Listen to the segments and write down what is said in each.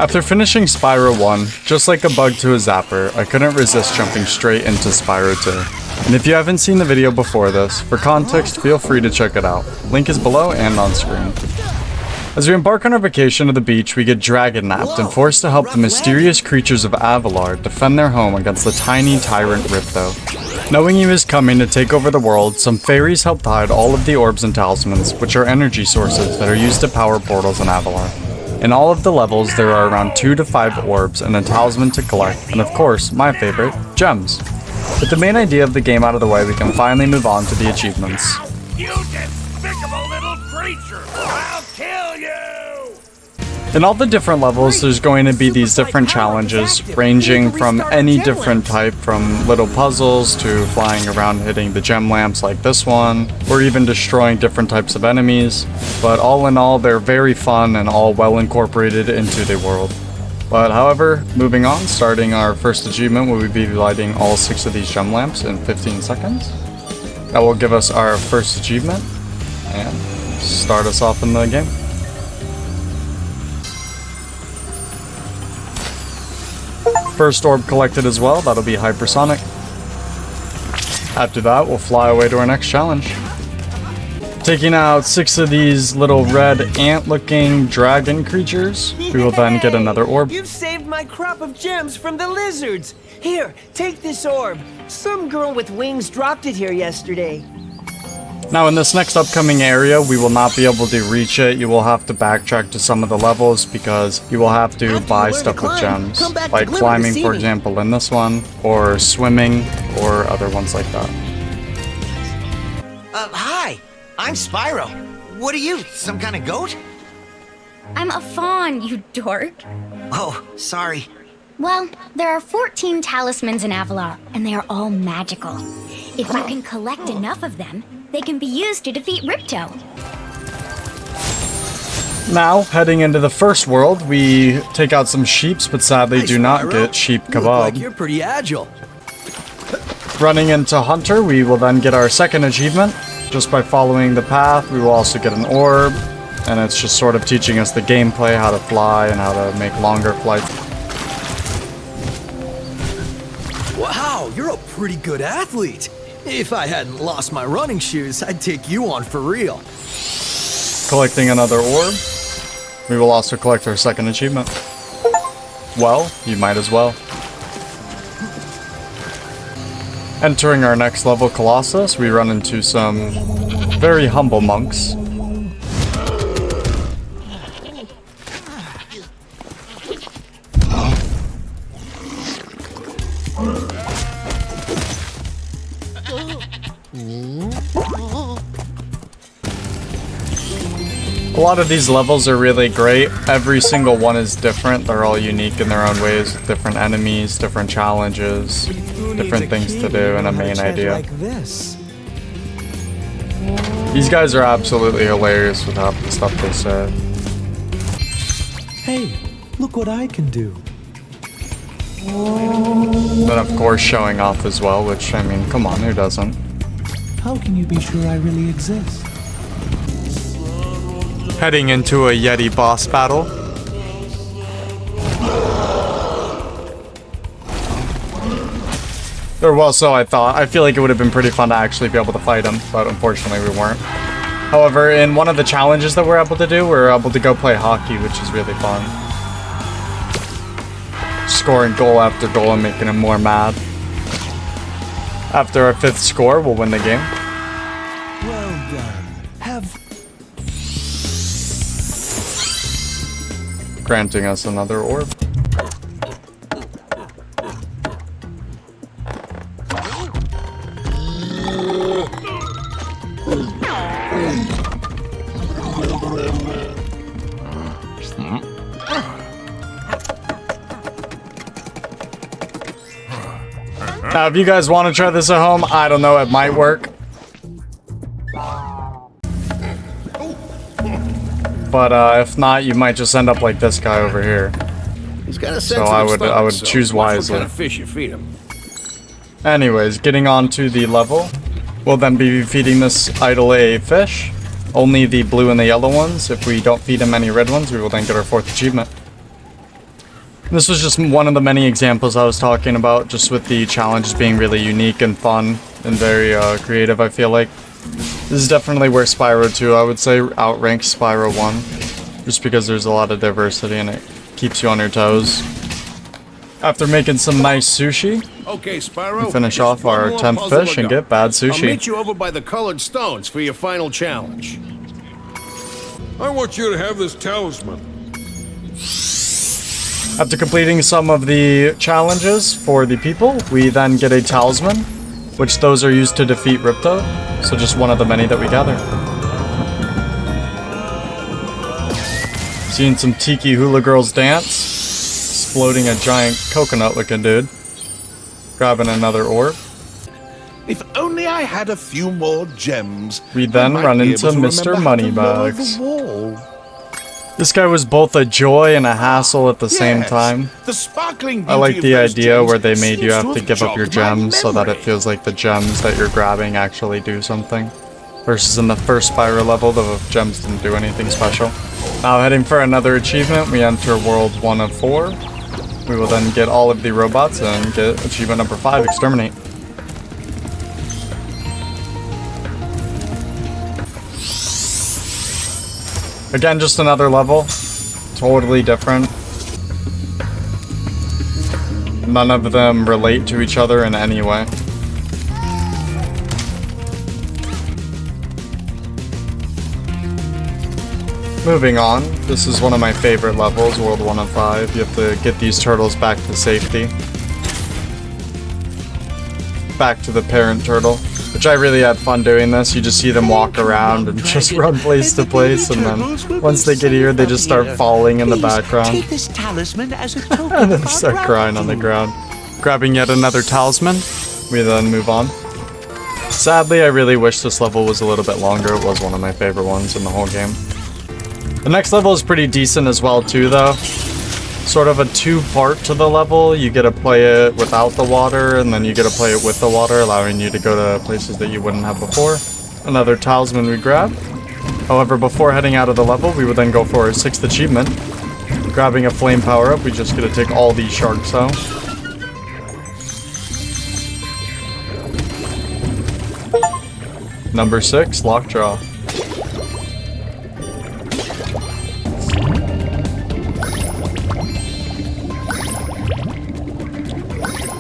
After finishing Spyro 1, just like a bug to a zapper, I couldn't resist jumping straight into Spyro 2. And if you haven't seen the video before this, for context, feel free to check it out. Link is below and on screen. As we embark on our vacation to the beach, we get dragon-napped and forced to help the mysterious creatures of Avalar defend their home against the tiny tyrant Ripto. Knowing he was coming to take over the world, some fairies helped hide all of the orbs and talismans, which are energy sources that are used to power portals in Avalar. In all of the levels, there are around 2 to 5 orbs and a talisman to collect, and of course, my favorite, gems. With the main idea of the game out of the way, we can finally move on to the achievements. You despicable little creature! I'll kill you! In all the different levels, there's going to be these different challenges, ranging from any different type, from little puzzles to flying around hitting the gem lamps like this one, or even destroying different types of enemies. But all in all, they're very fun and all well incorporated into the world. But however, moving on, starting our first achievement, we'll be lighting all 6 of these gem lamps in 15 seconds. That will give us our first achievement and start us off in the game. First orb collected as well, that'll be Hypersonic. After that, we'll fly away to our next challenge. Taking out 6 of these little red ant-looking dragon creatures, we will then get another orb. You've saved my crop of gems from the lizards. Here, take this orb. Some girl with wings dropped it here yesterday. Now in this next upcoming area, we will not be able to reach it. You will have to backtrack to some of the levels because you will have to buy stuff with gems. Like climbing, for example, in this one, or swimming, or other ones like that. Hi, I'm Spyro. What are you, some kind of goat? I'm a fawn, you dork. Oh, sorry. Well, there are 14 talismans in Avalar, and they are all magical. If you can collect enough of them, they can be used to defeat Ripto. Now, heading into the first world, we take out some sheeps, but sadly do not get sheep You look like kebab. you're pretty agile. Running into Hunter, we will then get our second achievement. Just by following the path, we will also get an orb, and it's just sort of teaching us the gameplay, how to fly and how to make longer flights. Wow, you're a pretty good athlete. If I hadn't lost my running shoes, I'd take you on for real. Collecting another orb, we will also collect our second achievement. Well, you might as well. Entering our next level, Colossus, we run into some very humble monks. A lot of these levels are really great. Every single one is different. They're all unique in their own ways. Different enemies, different challenges, different things to do, and a main idea. Like this. These guys are absolutely hilarious with half the stuff they say. Hey, look what I can do. Then of course showing off as well, which, I mean, come on, who doesn't? How can you be sure I really exist? Heading into a Yeti boss battle. Or well, so I thought. I feel like it would have been pretty fun to actually be able to fight him, but unfortunately we weren't. However, in one of the challenges that we're able to do, we're able to go play hockey, which is really fun. Scoring goal after goal and making him more mad. After our 5th score, we'll win the game. Well done. Granting us another orb. Now, if you guys want to try this at home, I don't know, it might work. But if not, you might just end up like this guy over here. He's got a So I would choose wisely. What kind of fish you feed him? Anyways, getting on to the level, we'll then be feeding this idol a fish. Only the blue and the yellow ones. If we don't feed him any red ones, we will then get our 4th achievement. This was just one of the many examples I was talking about, just with the challenges being really unique and fun and very creative, I feel like. This is definitely where Spyro 2, I would say, outranks Spyro 1. Just because there's a lot of diversity and it keeps you on your toes. After making some nice sushi, Okay, Spyro. we finish just off one our more 10th puzzle fish to and go. get bad I'll sushi. meet you over by the colored stones for your final challenge. I want you to have this talisman. After completing some of the challenges for the people, we then get a talisman, which those are used to defeat Ripto, so just one of the many that we gather. Seeing some tiki hula girls dance, exploding a giant coconut looking dude, grabbing another orb. If only I had a few more gems. We then I might run be into able to Mr. remember how to lower Moneybags. the wall. This guy was both a joy and a hassle at the same Yes, time. The sparkling I like beauty the of those idea gems where they made you seems have to have give up your jogged my gems so that it memory. feels like the gems that you're grabbing actually do something. Versus in the first Spyro level, the gems didn't do anything special. Now heading for another achievement, we enter World 1 of 4. We will then get all of the robots and get achievement number 5, Exterminate. Again, just another level. Totally different. None of them relate to each other in any way. Moving on, this is one of my favorite levels, World 1 of 5. You have to get these turtles back to safety. Back to the parent turtle. Which I really had fun doing this. You just see them walk around and just run place to place, and then once they get here, they just start falling in the background. Take this talisman as a token And then of our start crying on the gratitude. ground. Grabbing yet another talisman, we then move on. Sadly, I really wish this level was a little bit longer. It was one of my favorite ones in the whole game. The next level is pretty decent as well too, though. Sort of a two-part to the level. You get to play it without the water, and then you get to play it with the water, allowing you to go to places that you wouldn't have before. Another talisman we grab. However, before heading out of the level, we would then go for our 6th achievement. Grabbing a flame power-up, we just get to take all these sharks out. Number 6, Lockjaw.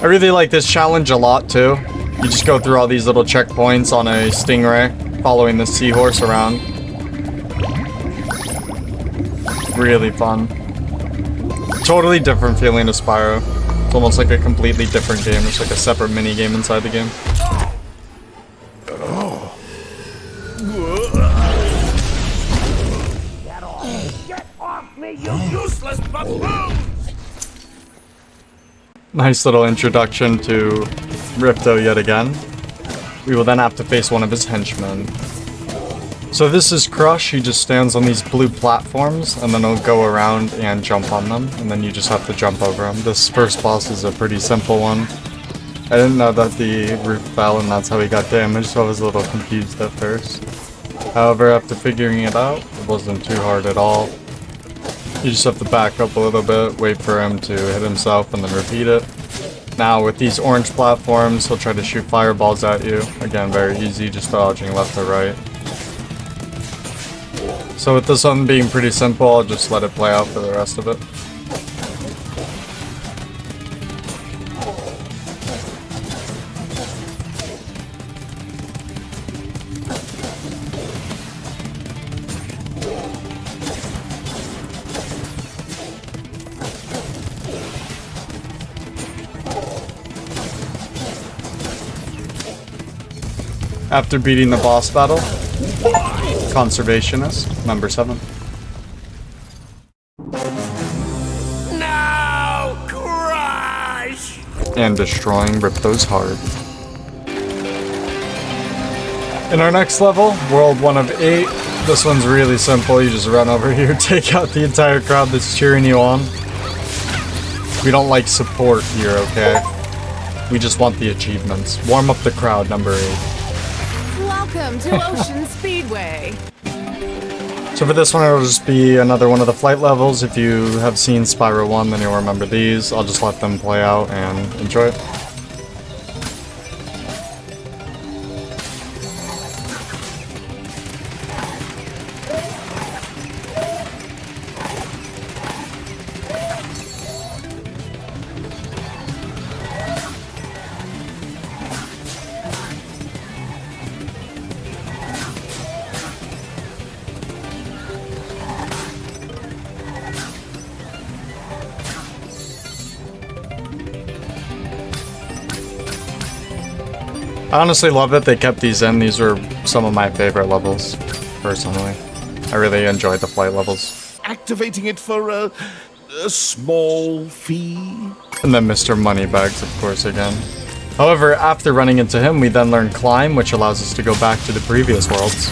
I really like this challenge a lot too. You just go through all these little checkpoints on a stingray, following the seahorse around. Really fun. Totally different feeling to Spyro. It's almost like a completely different game. It's like a separate mini game inside the game. Get off me, you useless buffoon! Nice little introduction to Ripto yet again. We will then have to face one of his henchmen. So this is Crush. He just stands on these blue platforms, and then he'll go around and jump on them, and then you just have to jump over him. This first boss is a pretty simple one. I didn't know that the roof fell and that's how he got damaged, so I was a little confused at first. However, after figuring it out, it wasn't too hard at all. You just have to back up a little bit, wait for him to hit himself, and then repeat it. Now with these orange platforms, he'll try to shoot fireballs at you. Again, very easy, just dodging left or right. So with this one being pretty simple, I'll just let it play out for the rest of it. After beating the boss battle, Conservationist, number 7. Now, crush! And destroying Ripto's heart. In our next level, World 1 of 8, this one's really simple. You just run over here, take out the entire crowd that's cheering you on. We don't like support here, okay? We just want the achievements. Warm up the crowd, number 8. Welcome to Ocean Speedway. So for this one, it'll just be another one of the flight levels. If you have seen Spyro 1, then you'll remember these. I'll just let them play out and enjoy it. I honestly love that they kept these in. These were some of my favorite levels, personally. I really enjoyed the flight levels. Activating it for a small fee. And then Mr. Moneybags, of course, again. However, after running into him, we then learn Climb, which allows us to go back to the previous worlds,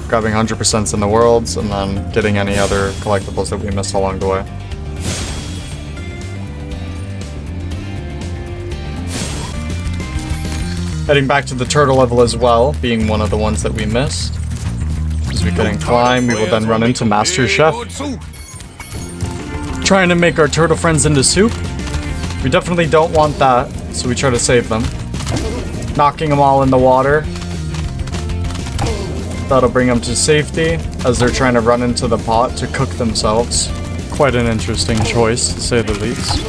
grabbing 100% in the worlds, and then getting any other collectibles that we missed along the way. Heading back to the turtle level as well, being one of the ones that we missed. As we get in Climb, we will then run into Master Chef. Trying to make our turtle friends into soup. We definitely don't want that, so we try to save them. Knocking them all in the water. That'll bring them to safety, as they're trying to run into the pot to cook themselves. Quite an interesting choice, to say the least.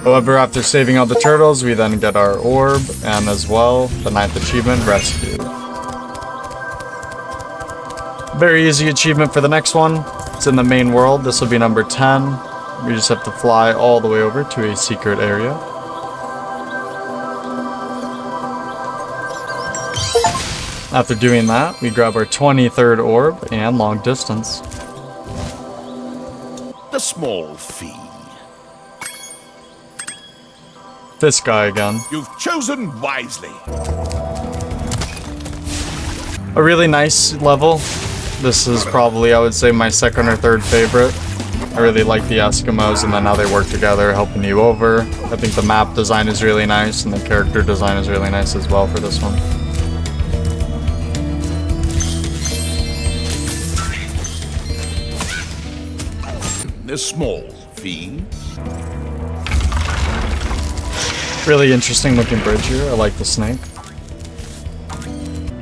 However, after saving all the turtles, we then get our orb, and as well, the 9th achievement, Rescue. Very easy achievement for the next one. It's in the main world. This will be number 10. We just have to fly all the way over to a secret area. After doing that, we grab our 23rd orb and long distance. The small fee. This guy again. You've chosen wisely. A really nice level. This is probably, I would say, my second or third favorite. I really like the Eskimos and then how they work together, helping you over. I think the map design is really nice and the character design is really nice as well for this one. The small fee. Really interesting looking bridge here. I like the snake.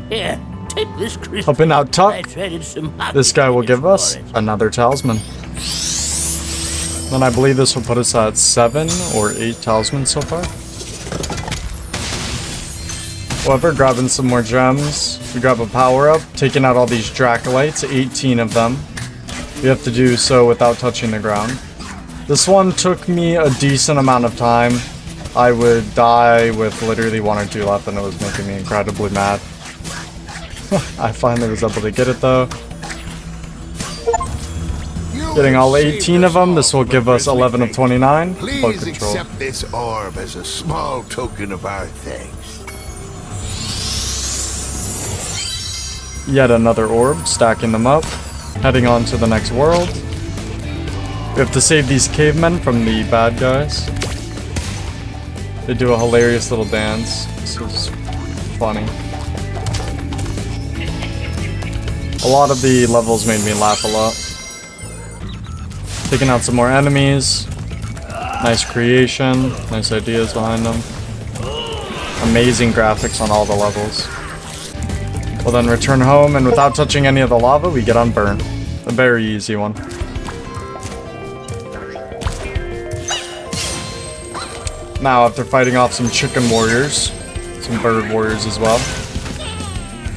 Here, take this Christmas. Helping out Tuck. I traded some This guy will give us for it. another talisman. Then I believe this will put us at 7 or 8 talismans so far. However, grabbing some more gems. We grab a power up, taking out all these Dracolites, 18 of them. We have to do so without touching the ground. This one took me a decent amount of time. I would die with literally 1 or 2 left and it was making me incredibly mad. I finally was able to get it though. Getting all 18 of them, this will give us 11 of 29. Full Please control. accept this orb as a small token of our thanks. Yet another orb, stacking them up. Heading on to the next world. We have to save these cavemen from the bad guys. They do a hilarious little dance. This is funny. A lot of the levels made me laugh a lot. Taking out some more enemies. Nice creation. Nice ideas behind them. Amazing graphics on all the levels. We'll then return home, and without touching any of the lava, we get Unburnt. A very easy one. Now, after fighting off some chicken warriors, some bird warriors as well,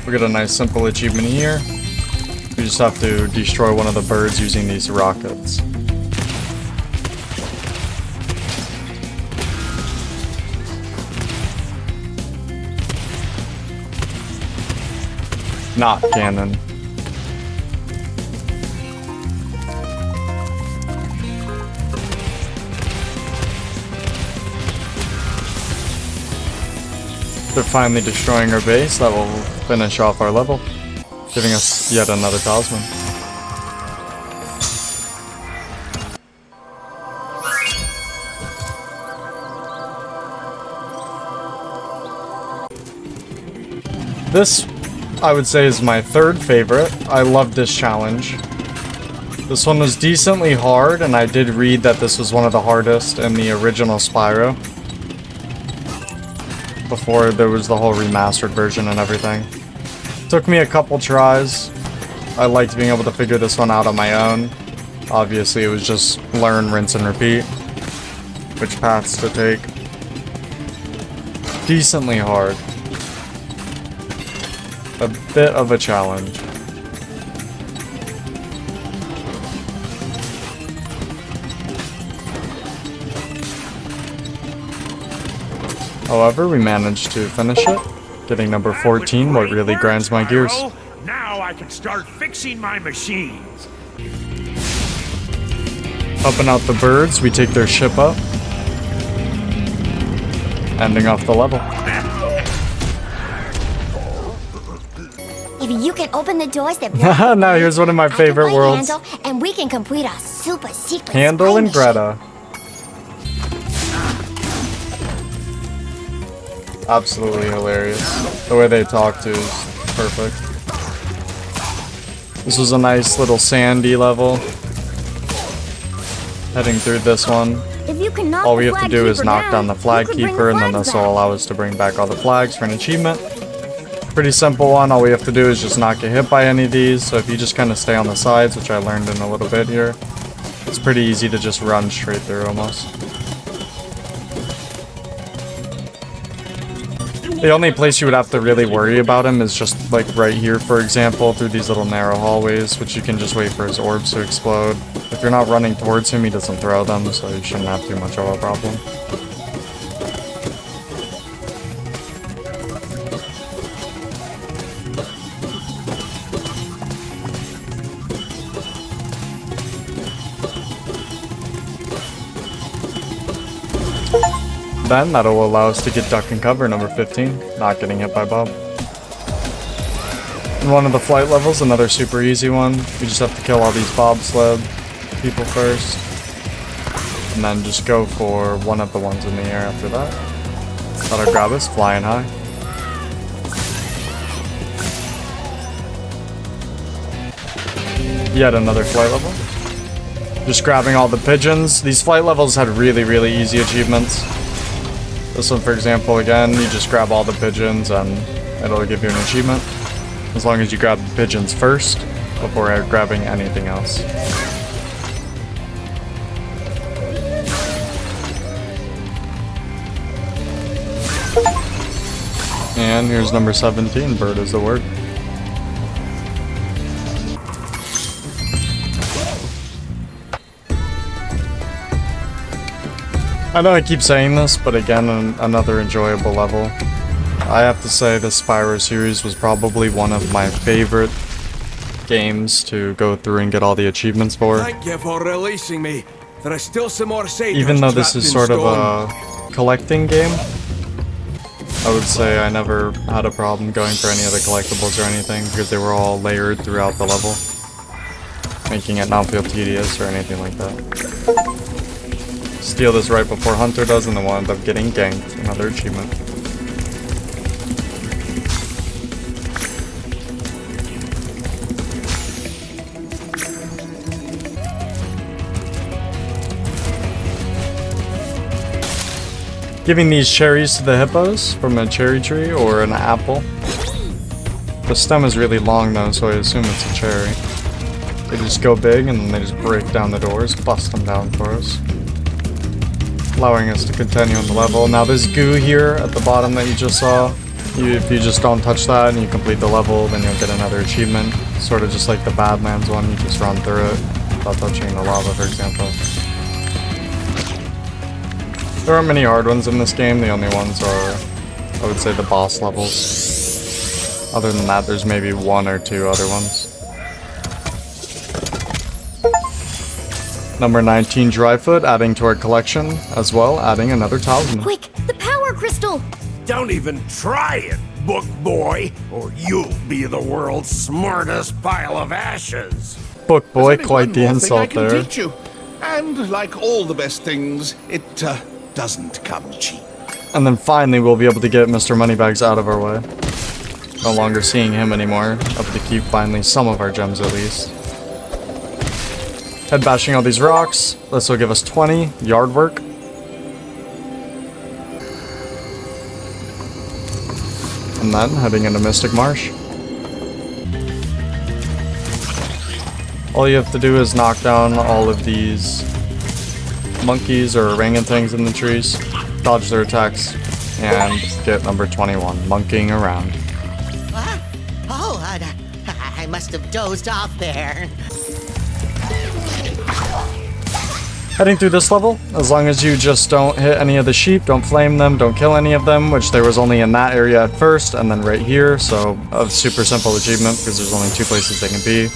we get a nice simple achievement here. We just have to destroy one of the birds using these rockets. Gnot Cannon. They're finally destroying our base. That will finish off our level, giving us yet another talisman. This, I would say, is my third favorite. I love this challenge. This one was decently hard, and I did read that this was one of the hardest in the original Spyro. Before there was the whole remastered version and everything. Took me a couple tries. I liked being able to figure this one out on my own. Obviously, it was just learn, rinse, and repeat. Which paths to take. Decently hard. A bit of a challenge. However, we managed to finish it, getting number 14, what really grinds my gears. Now I can start fixing my machines. Helping out the birds, we take their ship up, ending off the level. If you can open the doors that now here's one of my favorite worlds. Handle, and we can complete a super secret Handle and Greta. Absolutely hilarious. The way they talk to is perfect. This was a nice little sandy level. Heading through this one. If you can knock All we the have to flag do is keeper knock down, down the flag you could bring keeper, the and then flags this will back. allow us to bring back all the flags for an achievement. Pretty simple one. All we have to do is just not get hit by any of these. So if you just kind of stay on the sides, which I learned in a little bit here, it's pretty easy to just run straight through almost. The only place you would have to really worry about him is just like right here, for example, through these little narrow hallways, which you can just wait for his orbs to explode. If you're not running towards him, he doesn't throw them, so you shouldn't have too much of a problem. Then that'll allow us to get duck and cover number 15, not getting hit by Bob. In one of the flight levels, another super easy one. We just have to kill all these bobsled people first. And then just go for one of the ones in the air after that. That'll grab us, Flyin High. Yet another flight level. Just grabbing all the pigeons. These flight levels had really, really easy achievements. This one, for example, again, you just grab all the pigeons and it'll give you an achievement. As long as you grab the pigeons first before grabbing anything else. And here's number 17, Bird is the word. I know I keep saying this, but again, another enjoyable level. I have to say the Spyro series was probably one of my favorite games to go through and get all the achievements for. Thank you for releasing me. There is still some more satyrs Even though this trapped is in sort of stone. a collecting game, I would say I never had a problem going for any of the collectibles or anything because they were all layered throughout the level, making it not feel tedious or anything like that. Steal this right before Hunter does, and then we'll end up getting ganked. Another achievement. Giving these cherries to the hippos from a cherry tree or an apple. The stem is really long though, so I assume it's a cherry. They just go big and then they just break down the doors, bust them down for us. Allowing us to continue on the level. Now this goo here at the bottom that you just saw, if you just don't touch that and you complete the level, then you'll get another achievement. Sort of just like the Badlands one, you just run through it without touching the lava, for example. There aren't many hard ones in this game, the only ones are, I would say, the boss levels. Other than that, there's maybe one or two other ones. Number 19, Dryfoot, adding to our collection, as well, adding another talisman. Quick, the power crystal! Don't even try it, book boy, or you'll be the world's smartest pile of ashes. Book boy, There's only quite one the more thing I insult can there. teach you. And like all the best things, it doesn't come cheap. And then finally, we'll be able to get Mr. Moneybags out of our way. No longer seeing him anymore. Up to keep finally some of our gems at least. Head bashing all these rocks. This will give us 20 yard work. And then heading into Mystic Marsh. All you have to do is knock down all of these monkeys or orangutans in the trees, dodge their attacks, and get number 21, monkeying around. What? Oh, I must have dozed off there. Heading through this level, as long as you just don't hit any of the sheep, don't flame them, don't kill any of them, which there was only in that area at first, and then right here, so a super simple achievement because there's only 2 places they can be,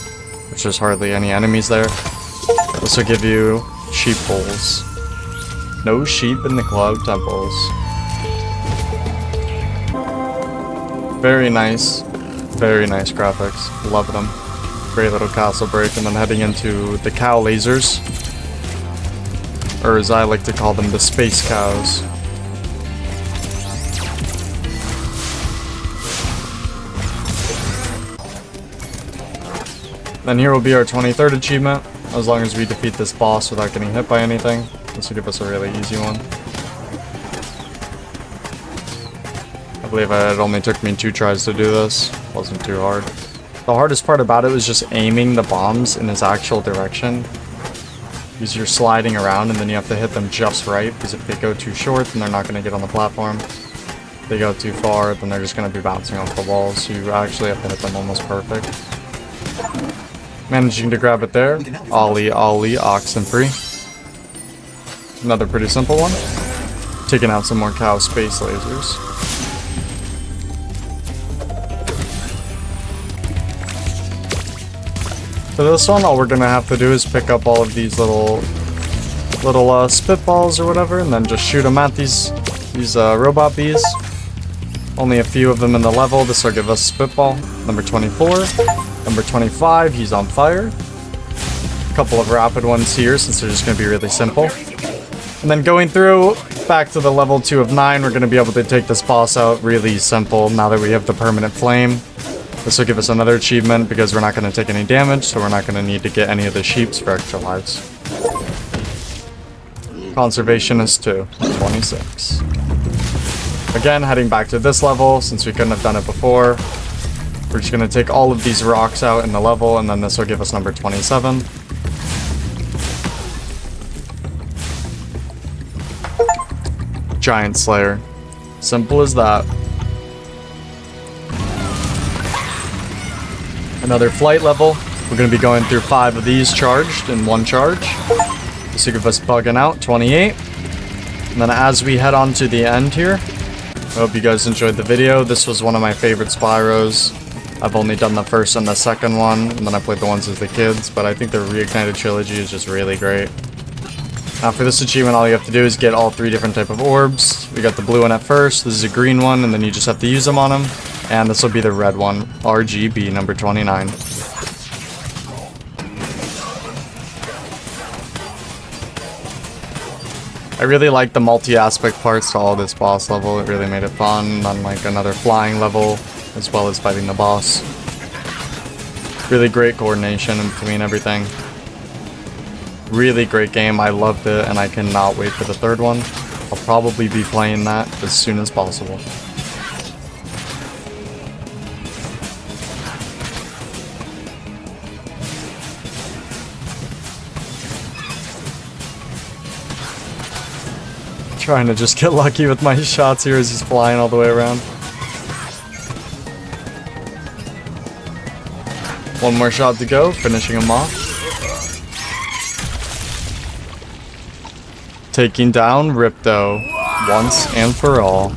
which there's hardly any enemies there. This will give you Sheeples. No sheep in the cloud temples. Very nice graphics, love them. Great little castle break, and then heading into the cow lasers. Or as I like to call them, the space cows. Then here will be our 23rd achievement, as long as we defeat this boss without getting hit by anything. This will give us a really easy one. I believe it only took me 2 tries to do this. Wasn't too hard. The hardest part about it was just aiming the bombs in its actual direction. Because you're sliding around and then you have to hit them just right, because if they go too short, then they're not going to get on the platform. If they go too far, then they're just going to be bouncing off the walls, so you actually have to hit them almost perfect. Managing to grab it there. Olly, Oxen free. Another pretty simple one. Taking out some more cow space lasers. For this one, all we're gonna have to do is pick up all of these little spitballs or whatever, and then just shoot them at these robot bees. Only a few of them in the level. This will give us spitball. Number 24. Number 25, he's on fire. A couple of rapid ones here, since they're just gonna be really simple. And then going through back to the level 2 of 9, we're gonna be able to take this boss out really simple now that we have the permanent flame. This will give us another achievement because we're not going to take any damage, so we're not going to need to get any of the sheeps for extra lives. Conservationist 2, 26. Again, heading back to this level, since we couldn't have done it before. We're just going to take all of these rocks out in the level, and then this will give us number 27. Giantslayer. Simple as that. Another flight level. We're going to be going through 5 of these charged in 1 charge. This will give us Buggin Out, 28. And then as we head on to the end here, I hope you guys enjoyed the video. This was one of my favorite Spyros. I've only done the first and the second one, and then I played the ones as the kids, but I think the Reignited Trilogy is just really great. Now for this achievement, all you have to do is get all 3 different type of orbs. We got the blue one at first, this is a green one, and then you just have to use them on them. And this will be the red one, RGB number 29. I really like the multi-aspect parts to all this boss level. It really made it fun, unlike another flying level, as well as fighting the boss. Really great coordination in between everything. Really great game, I loved it, and I cannot wait for the 3rd one. I'll probably be playing that as soon as possible. Trying to just get lucky with my shots here as he's flying all the way around. One more shot to go, finishing him off. Taking down Ripto once and for all.